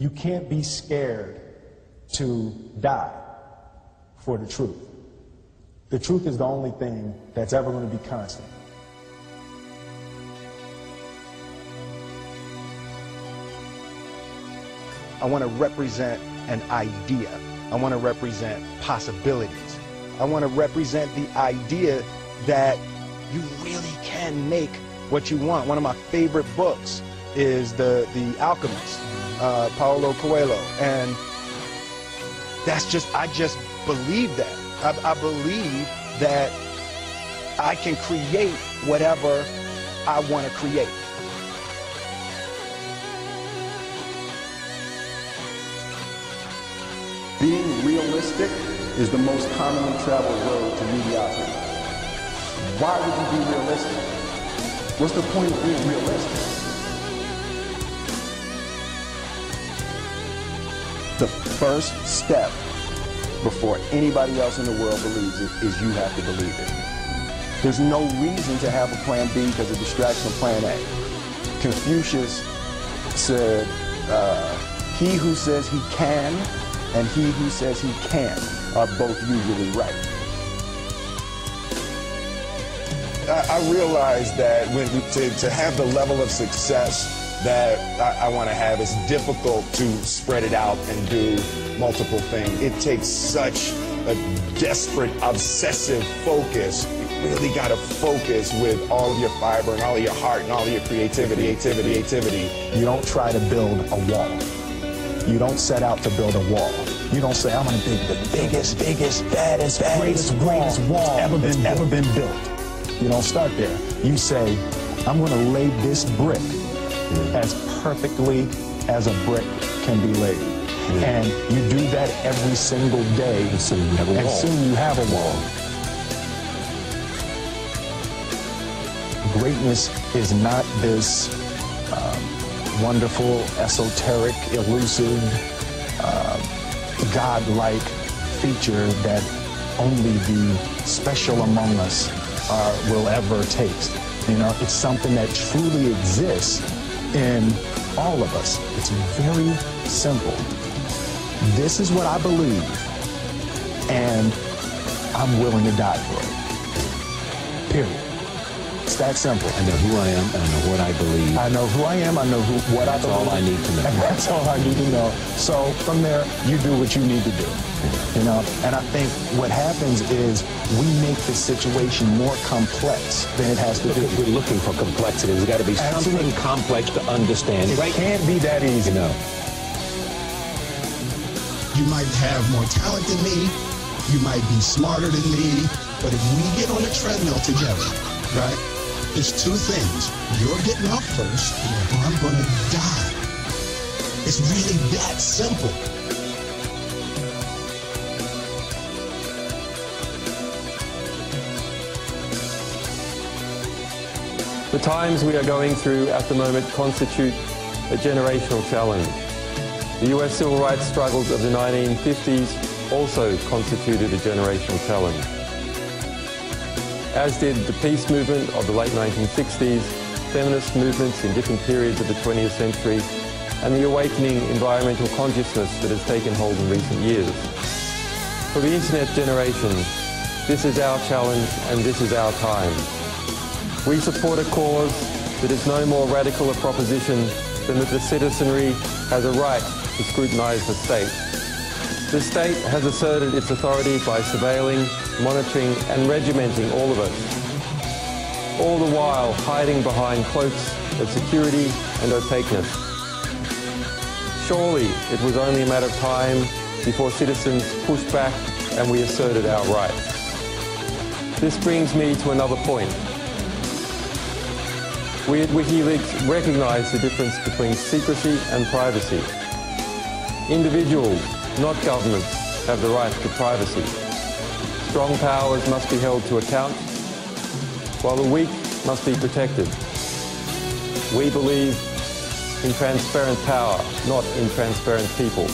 You can't be scared to die for the truth. The truth is the only thing that's ever going to be constant. I want to represent an idea. I want to represent possibilities. I want to represent the idea that you really can make what you want. One of my favorite books is The Alchemist, Paulo Coelho, and I just believe that. I believe that I can create whatever I want to create. Being realistic is the most commonly traveled road to mediocrity. Why would you be realistic? What's the point of being realistic? The first step before anybody else in the world believes it is you have to believe it. There's no reason to have a plan B because it distracts from plan A. Confucius said, he who says he can and he who says he can't are both usually right. I realize that to have the level of success that I want to have, it's difficult to spread it out and do multiple things. It takes such a desperate, obsessive focus. You really got to focus with all of your fiber and all of your heart and all of your creativity. You don't try to build a wall. You don't set out to build a wall. You don't say, I'm going to build the biggest, baddest, greatest wall that's ever been built. You don't start there. You say, I'm going to lay this brick as perfectly as a brick can be laid. And you do that every single day, and soon you have a wall. Soon you have a wall. Greatness is not this wonderful, esoteric, elusive, God-like feature that only the special among us will ever taste. You know, it's something that truly exists in all of us. It's very simple. This is what I believe, and I'm willing to die for it. Period. It's that simple. I know who I am, and I know what I believe. I know who I am, I know what I believe. That's all I need to know. And that's all I need to know. So from there, you do what you need to do. You know, and I think what happens is we make the situation more complex than it has to be. We're looking for complexity. There's got to be something complex to understand. It can't be that easy. No. You might have more talent than me, you might be smarter than me, but if we get on the treadmill together, right, there's two things. You're getting off first, or I'm going to die. It's really that simple. The times we are going through at the moment constitute a generational challenge. The US civil rights struggles of the 1950s also constituted a generational challenge, as did the peace movement of the late 1960s, feminist movements in different periods of the 20th century, and the awakening environmental consciousness that has taken hold in recent years. For the internet generation, this is our challenge and this is our time. We support a cause that is no more radical a proposition than that the citizenry has a right to scrutinize the state. The state has asserted its authority by surveilling, monitoring and regimenting all of us, all the while hiding behind cloaks of security and opaqueness. Surely it was only a matter of time before citizens pushed back and we asserted our rights. This brings me to another point. We at WikiLeaks recognize the difference between secrecy and privacy. Individuals, not governments, have the right to privacy. Strong powers must be held to account, while the weak must be protected. We believe in transparent power, not in transparent people.